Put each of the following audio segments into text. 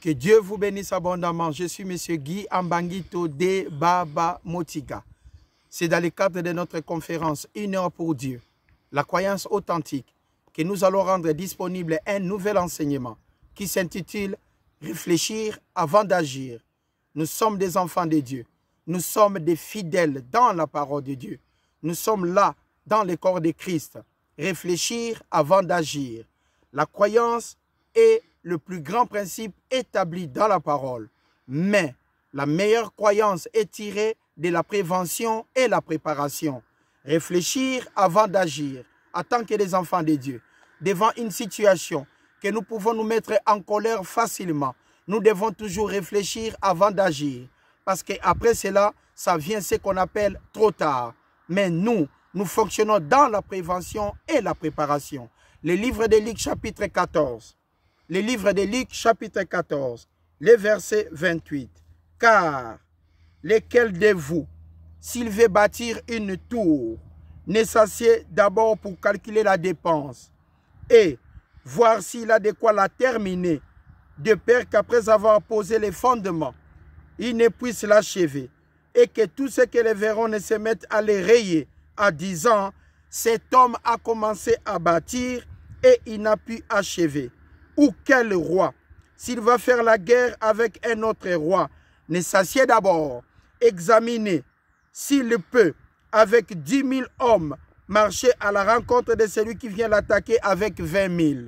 Que Dieu vous bénisse abondamment. Je suis M. Guy Ambangito de Baba Motiga. C'est dans le cadre de notre conférence 1 heure pour Dieu, la croyance authentique, que nous allons rendre disponible un nouvel enseignement qui s'intitule « Réfléchir avant d'agir ». Nous sommes des enfants de Dieu. Nous sommes des fidèles dans la parole de Dieu. Nous sommes là dans le corps de Christ. Réfléchir avant d'agir. La croyance est le plus grand principe établi dans la parole. Mais la meilleure croyance est tirée de la prévention et la préparation. Réfléchir avant d'agir, en tant que des enfants de Dieu, devant une situation que nous pouvons nous mettre en colère facilement. Nous devons toujours réfléchir avant d'agir. Parce qu'après cela, ça vient ce qu'on appelle trop tard. Mais nous fonctionnons dans la prévention et la préparation. Le livre de Luc chapitre 14. Le livre de Luc chapitre 14, le verset 28. Car lesquels de vous, s'il veut bâtir une tour, ne s'assied d'abord pour calculer la dépense et voir s'il a de quoi la terminer, de peur qu'après avoir posé les fondements, il ne puisse l'achever, et que tous ceux qui le verront ne se mettent à les rayer, en disant, cet homme a commencé à bâtir et il n'a pu achever. Ou quel roi, s'il va faire la guerre avec un autre roi, ne s'assied d'abord, examiner s'il peut, avec 10 000 hommes, marcher à la rencontre de celui qui vient l'attaquer avec 20 000.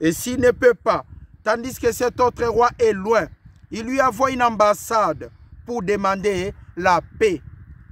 Et s'il ne peut pas, tandis que cet autre roi est loin, il lui envoie une ambassade pour demander la paix.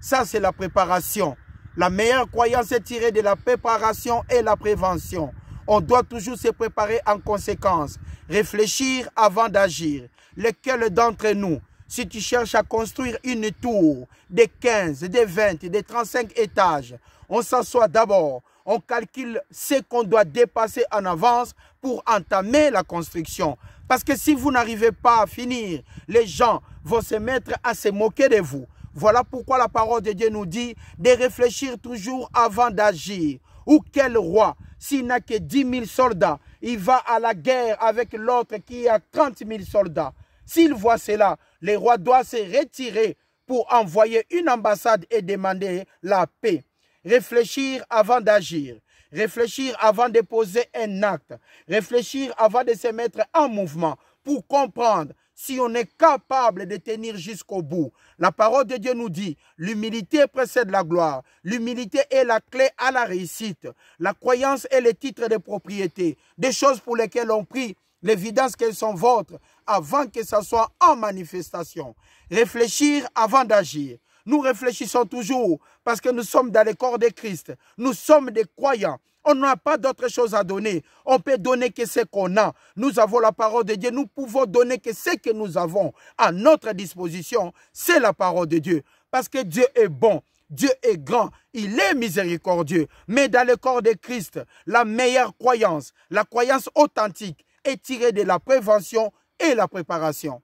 Ça, c'est la préparation. La meilleure croyance est tirée de la préparation et la prévention. On doit toujours se préparer en conséquence. Réfléchir avant d'agir. Lequel d'entre nous, si tu cherches à construire une tour de 15, de 20, de 35 étages, on s'assoit d'abord, on calcule ce qu'on doit dépasser en avance pour entamer la construction. Parce que si vous n'arrivez pas à finir, les gens vont se mettre à se moquer de vous. Voilà pourquoi la parole de Dieu nous dit de réfléchir toujours avant d'agir. Ou quel roi, s'il n'a que 10 000 soldats, il va à la guerre avec l'autre qui a 30 000 soldats. S'il voit cela, le roi doit se retirer pour envoyer une ambassade et demander la paix. Réfléchir avant d'agir. Réfléchir avant de poser un acte. Réfléchir avant de se mettre en mouvement pour comprendre si on est capable de tenir jusqu'au bout. La parole de Dieu nous dit, l'humilité précède la gloire. L'humilité est la clé à la réussite. La croyance est le titre de propriété. Des choses pour lesquelles on prie, l'évidence qu'elles sont vôtres avant que ça soit en manifestation. Réfléchir avant d'agir. Nous réfléchissons toujours parce que nous sommes dans le corps de Christ. Nous sommes des croyants. On n'a pas d'autre chose à donner. On peut donner que ce qu'on a. Nous avons la parole de Dieu. Nous pouvons donner que ce que nous avons à notre disposition. C'est la parole de Dieu. Parce que Dieu est bon. Dieu est grand. Il est miséricordieux. Mais dans le corps de Christ, la meilleure croyance, la croyance authentique, est tirée de la prévention et la préparation.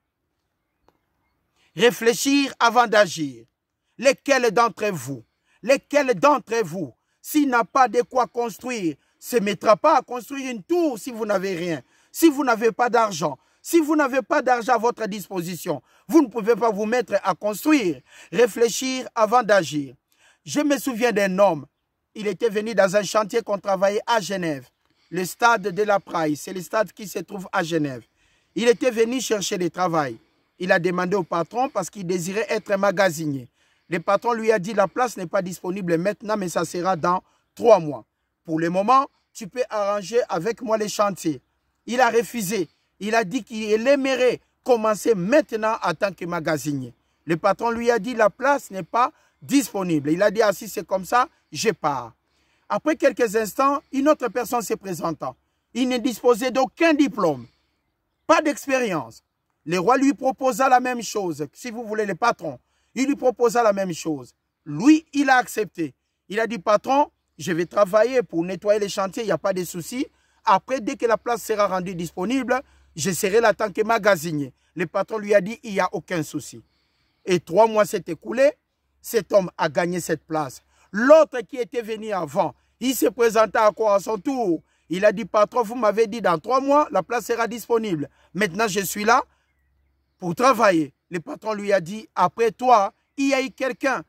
Réfléchir avant d'agir. Lesquels d'entre vous, s'il n'a pas de quoi construire, ne se mettra pas à construire une tour si vous n'avez rien, si vous n'avez pas d'argent, si vous n'avez pas d'argent à votre disposition, vous ne pouvez pas vous mettre à construire. Réfléchir avant d'agir. Je me souviens d'un homme, il était venu dans un chantier qu'on travaillait à Genève, le stade de la Praille, c'est le stade qui se trouve à Genève. Il était venu chercher du travail. Il a demandé au patron parce qu'il désirait être magasinier. Le patron lui a dit, la place n'est pas disponible maintenant, mais ça sera dans 3 mois. Pour le moment, tu peux arranger avec moi les chantiers. Il a refusé. Il a dit qu'il aimerait commencer maintenant en tant que magasinier. Le patron lui a dit, la place n'est pas disponible. Il a dit, ah si c'est comme ça, je pars. Après quelques instants, une autre personne se présentant. Il ne disposait d'aucun diplôme, pas d'expérience. Le roi lui proposa la même chose, si vous voulez le patron. Il lui proposa la même chose. Lui, il a accepté. Il a dit, patron, je vais travailler pour nettoyer les chantiers, il n'y a pas de souci. Après, dès que la place sera rendue disponible, je serai là tant que magasinier. Le patron lui a dit, il n'y a aucun souci. Et 3 mois s'est écoulé, cet homme a gagné cette place. L'autre qui était venu avant, il se présenta encore à son tour. Il a dit, patron, vous m'avez dit dans 3 mois, la place sera disponible. Maintenant, je suis là. pour travailler. Le patron lui a dit, après toi, il y a eu quelqu'un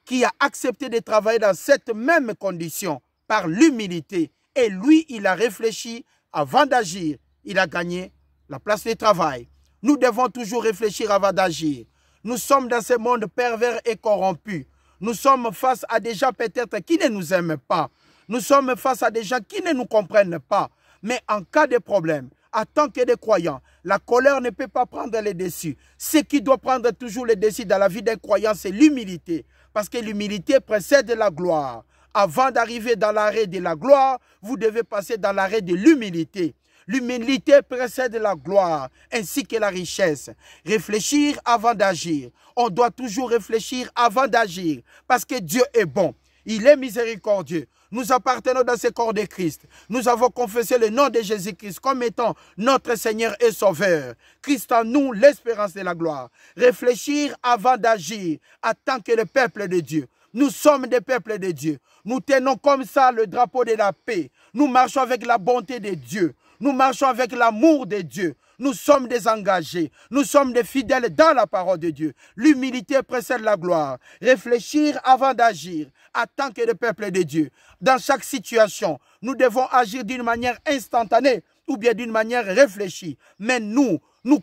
qui a accepté de travailler dans cette même condition par l'humilité. Et lui, il a réfléchi avant d'agir. Il a gagné la place de travail. Nous devons toujours réfléchir avant d'agir. Nous sommes dans ce monde pervers et corrompu. Nous sommes face à des gens peut-être qui ne nous aiment pas. Nous sommes face à des gens qui ne nous comprennent pas. Mais en cas de problème, en tant que des croyants, la colère ne peut pas prendre les dessus. Ce qui doit prendre toujours les dessus dans la vie d'un croyant, c'est l'humilité. Parce que l'humilité précède la gloire. Avant d'arriver dans l'arrêt de la gloire, vous devez passer dans l'arrêt de l'humilité. L'humilité précède la gloire, ainsi que la richesse. Réfléchir avant d'agir. On doit toujours réfléchir avant d'agir, parce que Dieu est bon. Il est miséricordieux. Nous appartenons dans ce corps de Christ. Nous avons confessé le nom de Jésus-Christ comme étant notre Seigneur et Sauveur. Christ en nous, l'espérance de la gloire. Réfléchir avant d'agir en tant que le peuple de Dieu. Nous sommes des peuples de Dieu. Nous tenons comme ça le drapeau de la paix. Nous marchons avec la bonté de Dieu. Nous marchons avec l'amour de Dieu. Nous sommes des engagés. Nous sommes des fidèles dans la parole de Dieu. L'humilité précède la gloire. Réfléchir avant d'agir en tant que le peuple de Dieu. Dans chaque situation, nous devons agir d'une manière instantanée ou bien d'une manière réfléchie. Mais nous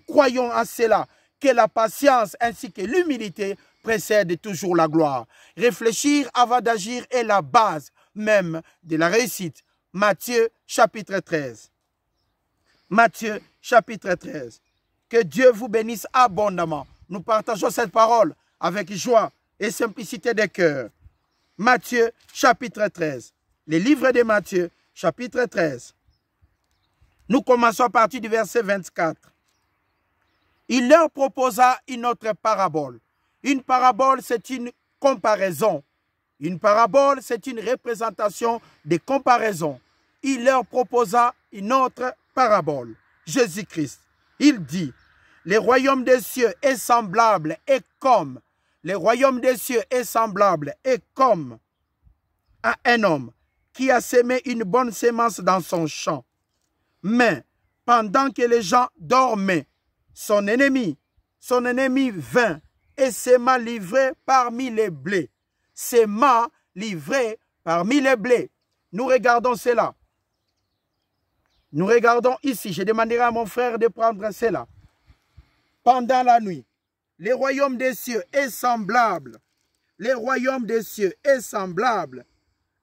croyons en cela, que la patience ainsi que l'humilité précèdent toujours la gloire. Réfléchir avant d'agir est la base même de la réussite. Matthieu chapitre 13. Matthieu chapitre 13. Que Dieu vous bénisse abondamment. Nous partageons cette parole avec joie et simplicité de cœur. Matthieu chapitre 13. Le livre de Matthieu chapitre 13. Nous commençons à partir du verset 24. Il leur proposa une autre parabole. Une parabole, c'est une comparaison. Une parabole, c'est une représentation de comparaison. Il leur proposa une autre parabole. Jésus-Christ, il dit, le royaume des cieux est semblable et comme, le royaume des cieux est semblable et comme à un homme qui a semé une bonne sémence dans son champ. Mais pendant que les gens dormaient, son ennemi vint et sema livré parmi les blés. Sema livré parmi les blés. Nous regardons cela. Nous regardons ici. Je demanderai à mon frère de prendre cela. Pendant la nuit, le royaume des cieux est semblable. Le royaume des cieux est semblable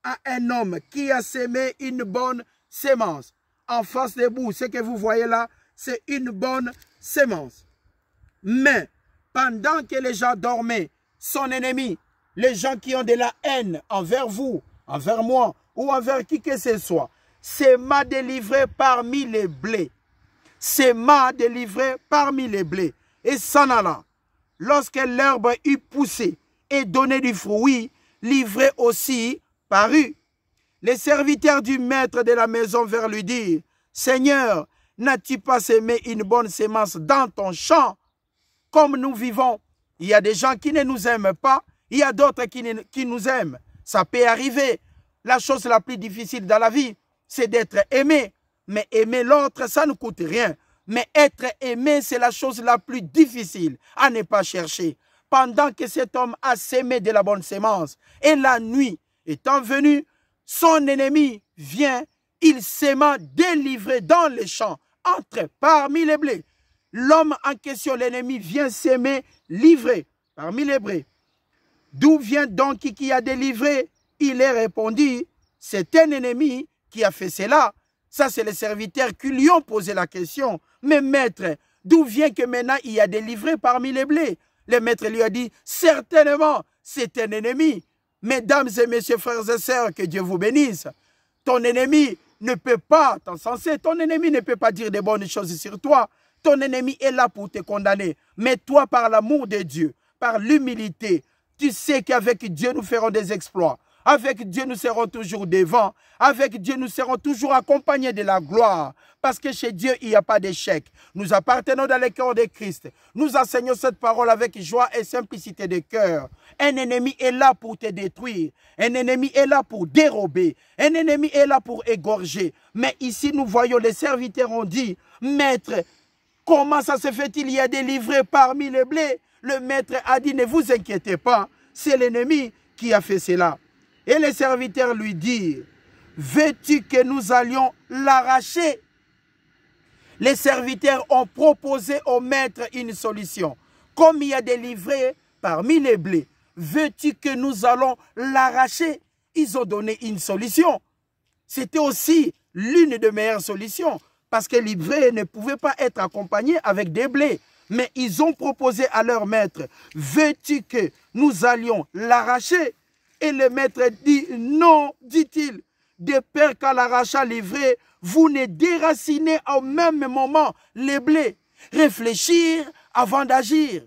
à un homme qui a semé une bonne sémence. En face de vous, ce que vous voyez là, c'est une bonne sémence. Mais pendant que les gens dormaient, son ennemi, les gens qui ont de la haine envers vous, envers moi ou envers qui que ce soit, sema délivré parmi les blés. Sema délivré parmi les blés. Et s'en alla. Lorsque l'herbe eut poussé et donné du fruit, livré aussi parut. Les serviteurs du maître de la maison vinrent lui dire, Seigneur, n'as-tu pas semé une bonne sémence dans ton champ? Comme nous vivons, il y a des gens qui ne nous aiment pas, il y a d'autres qui nous aiment. Ça peut arriver. La chose la plus difficile dans la vie, c'est d'être aimé. Mais aimer l'autre, ça ne coûte rien. Mais être aimé, c'est la chose la plus difficile à ne pas chercher. Pendant que cet homme a sémé de la bonne sémence, et la nuit étant venue, son ennemi vient, il s'aima délivré dans les champs, entre parmi les blés. L'homme en question, l'ennemi, vient s'aimer livré parmi les blés. D'où vient donc qui a délivré? Il est répondu, c'est un ennemi qui a fait cela. Ça, c'est les serviteurs qui lui ont posé la question. Mais maître, d'où vient que maintenant il a délivré parmi les blés? Le maître lui a dit, certainement, c'est un ennemi. Mesdames et messieurs, frères et sœurs, que Dieu vous bénisse. Ton ennemi ne peut pas t'encenser. Ton ennemi ne peut pas dire de bonnes choses sur toi. Ton ennemi est là pour te condamner. Mais toi, par l'amour de Dieu, par l'humilité, tu sais qu'avec Dieu, nous ferons des exploits. Avec Dieu, nous serons toujours devant. Avec Dieu, nous serons toujours accompagnés de la gloire. Parce que chez Dieu, il n'y a pas d'échec. Nous appartenons dans le cœur de Christ. Nous enseignons cette parole avec joie et simplicité de cœur. Un ennemi est là pour te détruire. Un ennemi est là pour dérober. Un ennemi est là pour égorger. Mais ici, nous voyons les serviteurs ont dit, Maître, Comment ça se fait-il? Il y a des livrets parmi les blés. Le maître a dit, ne vous inquiétez pas, c'est l'ennemi qui a fait cela. Et les serviteurs lui dirent, veux-tu que nous allions l'arracher? Les serviteurs ont proposé au maître une solution. Comme il y a des livrets parmi les blés, veux-tu que nous allons l'arracher? Ils ont donné une solution. C'était aussi l'une des meilleures solutions. Parce que les livrets ne pouvaient pas être accompagnés avec des blés. Mais ils ont proposé à leur maître, veux-tu que nous allions l'arracher? Et le maître dit, non, dit-il, de peur qu'à l'arrachat livré, vous ne déracinez au même moment les blés. Réfléchir avant d'agir.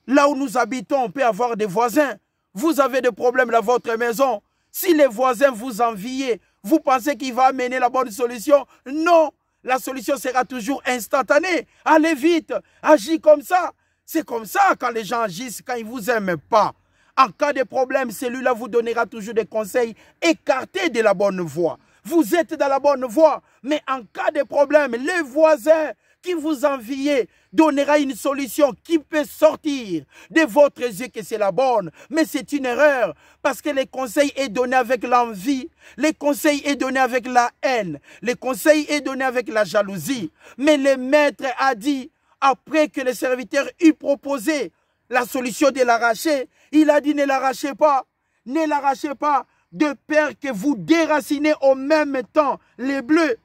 Là où nous habitons, on peut avoir des voisins. Vous avez des problèmes dans votre maison. Si les voisins vous envient, vous pensez qu'il va amener la bonne solution? Non, la solution sera toujours instantanée. Allez vite, agis comme ça. C'est comme ça quand les gens agissent, quand ils ne vous aiment pas. En cas de problème, celui-là vous donnera toujours des conseils écartés de la bonne voie. Vous êtes dans la bonne voie, mais en cas de problème, les voisins qui vous envient donnera une solution qui peut sortir de votre yeux que c'est la bonne. Mais c'est une erreur parce que les conseils est donné avec l'envie, les conseils est donné avec la haine, les conseils est donné avec la jalousie. Mais le maître a dit, après que le serviteur eut proposé la solution de l'arracher, il a dit ne l'arrachez pas, de peur que vous déracinez au même temps les bleus.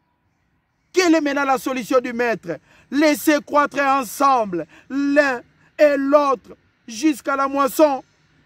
Quelle est maintenant la solution du maître? Laissez croître ensemble l'un et l'autre jusqu'à la moisson,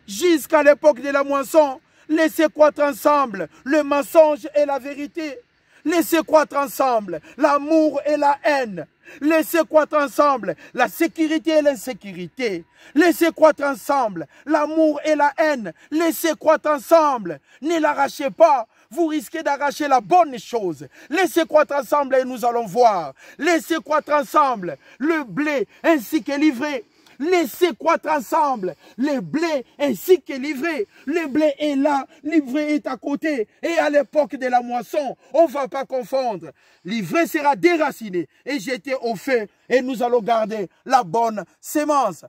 jusqu'à l'époque de la moisson. Laissez croître ensemble le mensonge et la vérité. Laissez croître ensemble l'amour et la haine. Laissez croître ensemble la sécurité et l'insécurité. Laissez croître ensemble l'amour et la haine. Laissez croître ensemble. Ne l'arrachez pas. Vous risquez d'arracher la bonne chose. Laissez croître ensemble et nous allons voir. Laissez croître ensemble le blé ainsi que l'ivraie. Laissez croître ensemble les blés ainsi que l'ivraie. Le blé est là, l'ivraie est à côté. Et à l'époque de la moisson, on ne va pas confondre. L'ivraie sera déracinée et jetée au feu. Et nous allons garder la bonne sémence.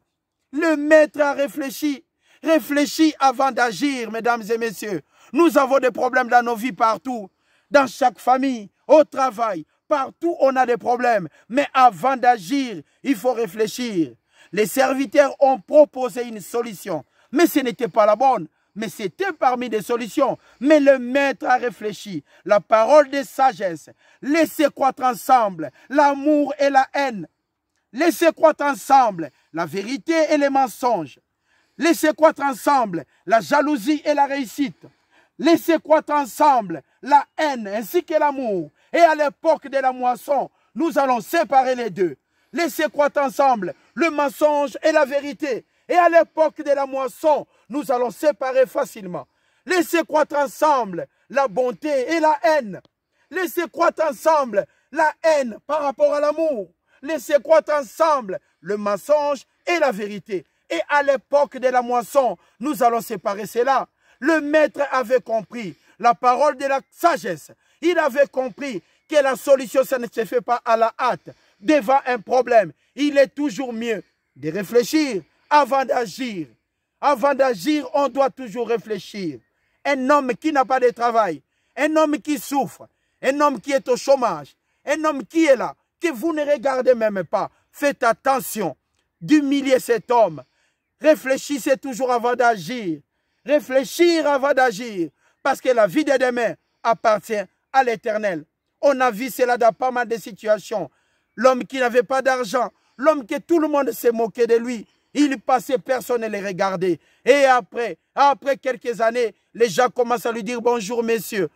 Le maître a réfléchi. Réfléchis avant d'agir, mesdames et messieurs. Nous avons des problèmes dans nos vies partout. Dans chaque famille, au travail, partout on a des problèmes. Mais avant d'agir, il faut réfléchir. Les serviteurs ont proposé une solution, mais ce n'était pas la bonne, mais c'était parmi des solutions. Mais le maître a réfléchi, la parole de sagesse, laissez croître ensemble l'amour et la haine, laissez croître ensemble la vérité et les mensonges, laissez croître ensemble la jalousie et la réussite, laissez croître ensemble la haine ainsi que l'amour. Et à l'époque de la moisson, nous allons séparer les deux. Laissez croître ensemble le mensonge et la vérité. Et à l'époque de la moisson, nous allons séparer facilement. Laissez croître ensemble la bonté et la haine. Laissez croître ensemble la haine par rapport à l'amour. Laissez croître ensemble le mensonge et la vérité. Et à l'époque de la moisson, nous allons séparer cela. Le maître avait compris la parole de la sagesse. Il avait compris que la solution, ça ne se fait pas à la hâte. Devant un problème, il est toujours mieux de réfléchir avant d'agir. Avant d'agir, on doit toujours réfléchir. Un homme qui n'a pas de travail, un homme qui souffre, un homme qui est au chômage, un homme qui est là, que vous ne regardez même pas, faites attention d'humilier cet homme. Réfléchissez toujours avant d'agir. Réfléchir avant d'agir, parce que la vie de demain appartient à l'Éternel. On a vu cela dans pas mal de situations. L'homme qui n'avait pas d'argent, l'homme que tout le monde s'est moqué de lui, il passait, personne ne les regardait. Et après quelques années, les gens commencent à lui dire bonjour messieurs,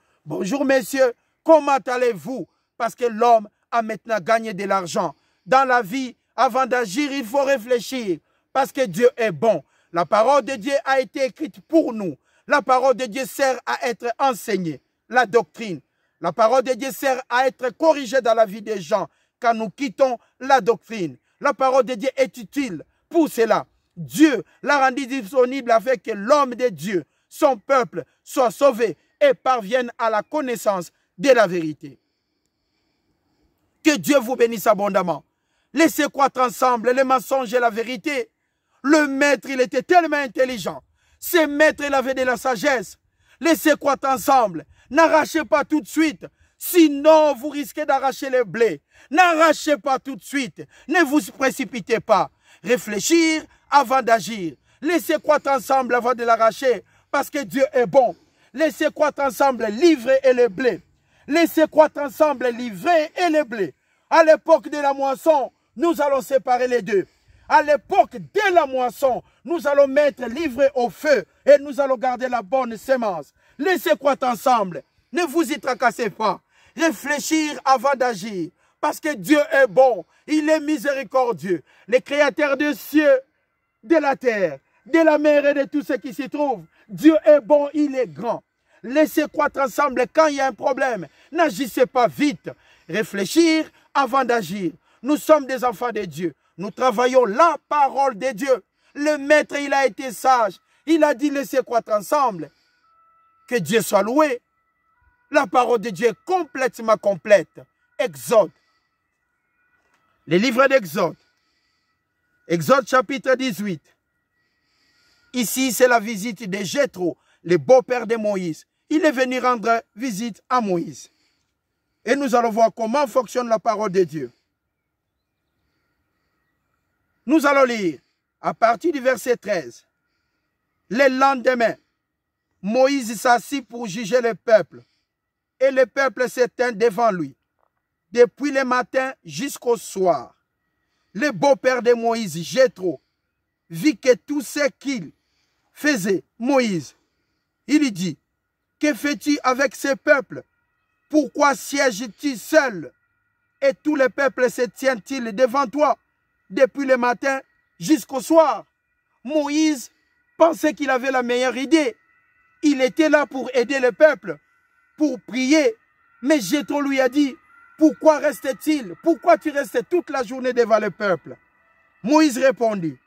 comment allez-vous? Parce que l'homme a maintenant gagné de l'argent. Dans la vie, avant d'agir, il faut réfléchir, parce que Dieu est bon. La parole de Dieu a été écrite pour nous. La parole de Dieu sert à être enseignée, la doctrine. La parole de Dieu sert à être corrigée dans la vie des gens quand nous quittons la doctrine. La parole de Dieu est utile pour cela. Dieu l'a rendu disponible afin que l'homme de Dieu, son peuple, soit sauvé et parvienne à la connaissance de la vérité. Que Dieu vous bénisse abondamment. Laissez croître ensemble les mensonges et la vérité. Le maître, il était tellement intelligent. Ce maître, il avait de la sagesse. Laissez croître ensemble. N'arrachez pas tout de suite. Sinon, vous risquez d'arracher le blé. N'arrachez pas tout de suite. Ne vous précipitez pas. Réfléchir avant d'agir. Laissez croître ensemble avant de l'arracher. Parce que Dieu est bon. Laissez croître ensemble l'ivraie et le blé. Laissez croître ensemble l'ivraie et le blé. À l'époque de la moisson, nous allons séparer les deux. À l'époque de la moisson, nous allons mettre l'ivraie au feu et nous allons garder la bonne sémence. Laissez croître ensemble. Ne vous y tracassez pas. Réfléchir avant d'agir. Parce que Dieu est bon. Il est miséricordieux. Le créateur des cieux, de la terre, de la mer et de tout ce qui s'y trouve. Dieu est bon, il est grand. Laissez croître ensemble quand il y a un problème. N'agissez pas vite. Réfléchir avant d'agir. Nous sommes des enfants de Dieu. Nous travaillons la parole de Dieu. Le maître, il a été sage. Il a dit laissez croître ensemble. Que Dieu soit loué. La parole de Dieu est complètement complète. Exode. Les livres d'Exode. Exode chapitre 18. Ici, c'est la visite de Jéthro, le beau-père de Moïse. Il est venu rendre visite à Moïse. Et nous allons voir comment fonctionne la parole de Dieu. Nous allons lire à partir du verset 13. Le lendemain, Moïse s'assit pour juger le peuple. Et le peuple s'éteint devant lui. Depuis le matin jusqu'au soir. Le beau-père de Moïse, Jéthro, vit que tout ce qu'il faisait, Moïse, il lui dit, que fais-tu avec ce peuple? Pourquoi sièges-tu seul? Et tout le peuple se tient-il devant toi depuis le matin jusqu'au soir? Moïse pensait qu'il avait la meilleure idée. Il était là pour aider le peuple, pour prier. Mais Jéthro lui a dit, pourquoi reste-t-il? Pourquoi tu restes toute la journée devant le peuple? Moïse répondit,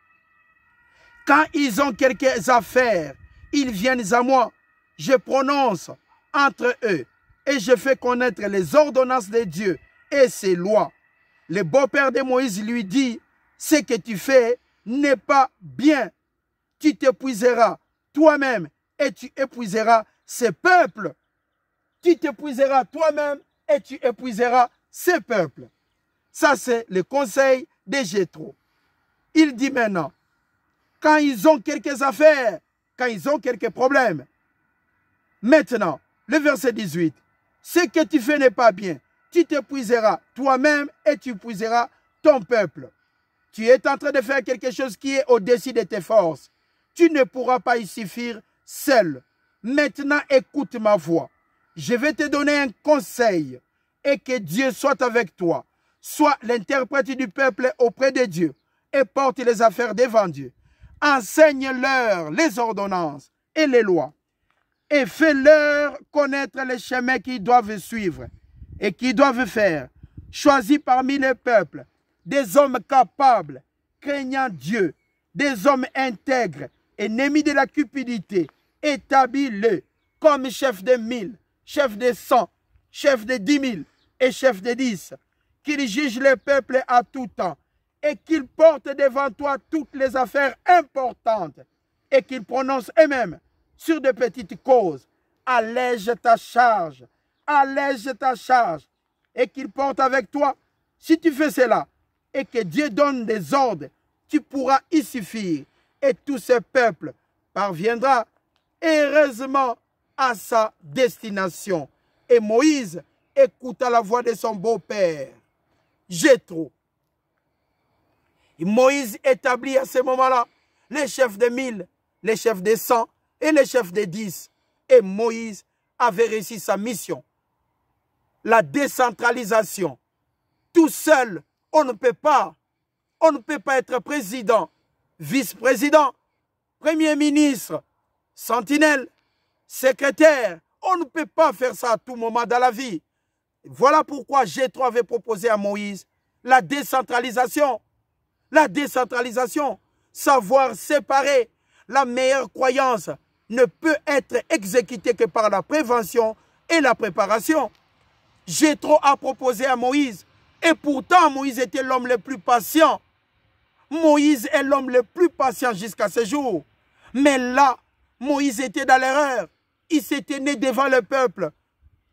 quand ils ont quelques affaires, ils viennent à moi. Je prononce entre eux et je fais connaître les ordonnances de Dieu et ses lois. Le beau-père de Moïse lui dit, ce que tu fais n'est pas bien. Tu t'épuiseras toi-même et tu épuiseras ce peuple. Tu t'épuiseras toi-même et tu épuiseras ce peuple. Ça, c'est le conseil de Jéthro. Il dit maintenant, quand ils ont quelques affaires, quand ils ont quelques problèmes. Maintenant, le verset 18. Ce que tu fais n'est pas bien. Tu t'épuiseras toi-même et tu épuiseras ton peuple. Tu es en train de faire quelque chose qui est au-dessus de tes forces. Tu ne pourras pas y suffire seul. Maintenant, écoute ma voix. Je vais te donner un conseil et que Dieu soit avec toi. Sois l'interprète du peuple auprès de Dieu et porte les affaires devant Dieu. Enseigne-leur les ordonnances et les lois et fais-leur connaître les chemins qu'ils doivent suivre et qu'ils doivent faire. Choisis parmi les peuples des hommes capables, craignant Dieu, des hommes intègres, ennemis de la cupidité. Établis-les comme chefs de 1000, chefs de 100, chefs de 10 000 et chefs de 10, qu'ils jugent le peuple à tout temps et qu'ils portent devant toi toutes les affaires importantes et qu'ils prononcent eux-mêmes sur de petites causes. Allège ta charge et qu'ils portent avec toi. Si tu fais cela et que Dieu donne des ordres, tu pourras y suffire et tout ce peuple parviendra heureusement à sa destination. Et Moïse écouta la voix de son beau-père, Jéthro. Moïse établit à ce moment-là les chefs de 1000, les chefs de 100 et les chefs de 10. Et Moïse avait réussi sa mission. La décentralisation. Tout seul, on ne peut pas être président, vice-président, premier ministre, sentinelle, secrétaire. On ne peut pas faire ça à tout moment dans la vie. Voilà pourquoi Jéthro avait proposé à Moïse la décentralisation. La décentralisation, savoir séparer. La meilleure croyance ne peut être exécutée que par la prévention et la préparation. Jéthro a proposé à Moïse Et pourtant, Moïse était l'homme le plus patient. Moïse est l'homme le plus patient jusqu'à ce jour. Mais là, Moïse était dans l'erreur. Il s'était né devant le peuple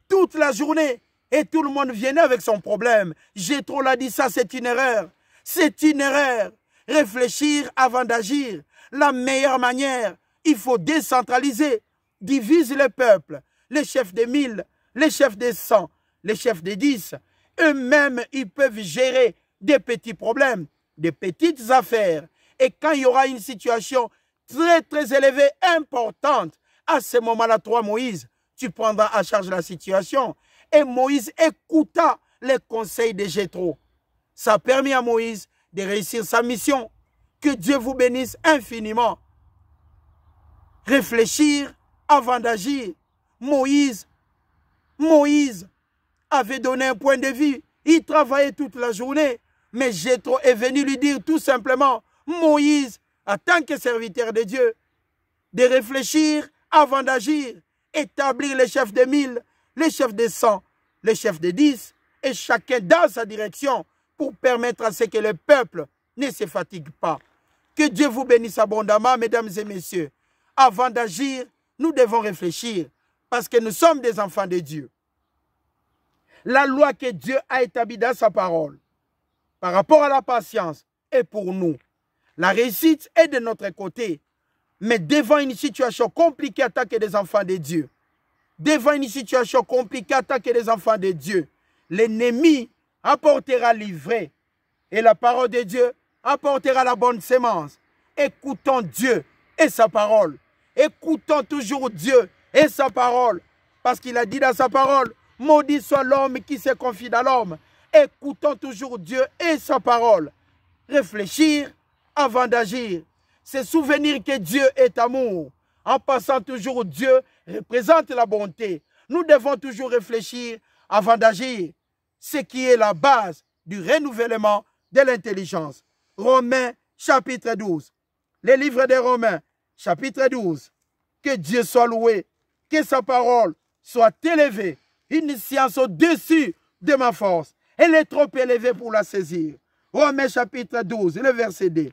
toute la journée. Et tout le monde venait avec son problème. Jéthro l'a dit, ça c'est une erreur. C'est une erreur. Réfléchir avant d'agir. La meilleure manière, il faut décentraliser. Divise le peuple. Les chefs des 1000, les chefs des 100, les chefs des 10. Eux-mêmes, ils peuvent gérer des petits problèmes, des petites affaires. Et quand il y aura une situation très, très élevée, importante, à ce moment-là, toi, Moïse, tu prendras à charge la situation. Et Moïse écouta les conseils de Jéthro. Ça a permis à Moïse de réussir sa mission. Que Dieu vous bénisse infiniment. Réfléchir avant d'agir. Moïse avait donné un point de vue. Il travaillait toute la journée. Mais Jéthro est venu lui dire tout simplement, Moïse, en tant que serviteur de Dieu, de réfléchir avant d'agir, établir les chefs des 1000, les chefs des 100, les chefs des 10, et chacun dans sa direction pour permettre à ce que le peuple ne se fatigue pas. Que Dieu vous bénisse abondamment, mesdames et messieurs. Avant d'agir, nous devons réfléchir parce que nous sommes des enfants de Dieu. La loi que Dieu a établie dans sa parole par rapport à la patience est pour nous. La réussite est de notre côté. Mais devant une situation compliquée en tant que des enfants de Dieu, devant une situation compliquée en tant que des enfants de Dieu, l'ennemi apportera l'ivraie et la parole de Dieu apportera la bonne sémence. Écoutons Dieu et sa parole. Écoutons toujours Dieu et sa parole. Parce qu'il a dit dans sa parole, maudit soit l'homme qui se confie dans l'homme. Écoutons toujours Dieu et sa parole. Réfléchir avant d'agir. Se souvenir que Dieu est amour. En passant toujours Dieu représente la bonté. Nous devons toujours réfléchir avant d'agir. Ce qui est la base du renouvellement de l'intelligence. Romains chapitre 12. Le livre des Romains chapitre 12. Que Dieu soit loué. Que sa parole soit élevée. Une science au-dessus de ma force. Elle est trop élevée pour la saisir. Romains chapitre 12, le verset 2.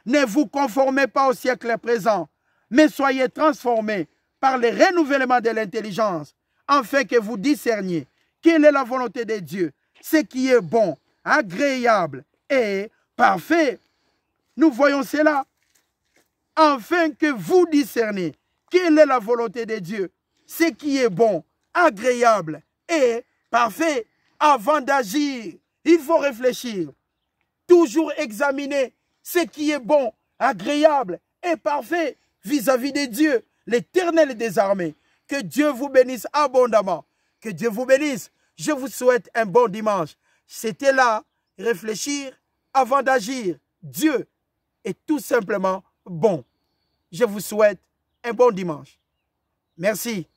Ne vous conformez pas au siècle présent, mais soyez transformés par le renouvellement de l'intelligence, afin que vous discerniez quelle est la volonté de Dieu, ce qui est bon, agréable et parfait. Nous voyons cela, afin que vous discerniez quelle est la volonté de Dieu, ce qui est bon, agréable et parfait. Avant d'agir, il faut réfléchir, toujours examiner ce qui est bon, agréable et parfait vis-à-vis de Dieu, l'Éternel des armées. Que Dieu vous bénisse abondamment. Que Dieu vous bénisse. Je vous souhaite un bon dimanche. C'était là, réfléchir avant d'agir. Dieu est tout simplement bon. Je vous souhaite un bon dimanche. Merci.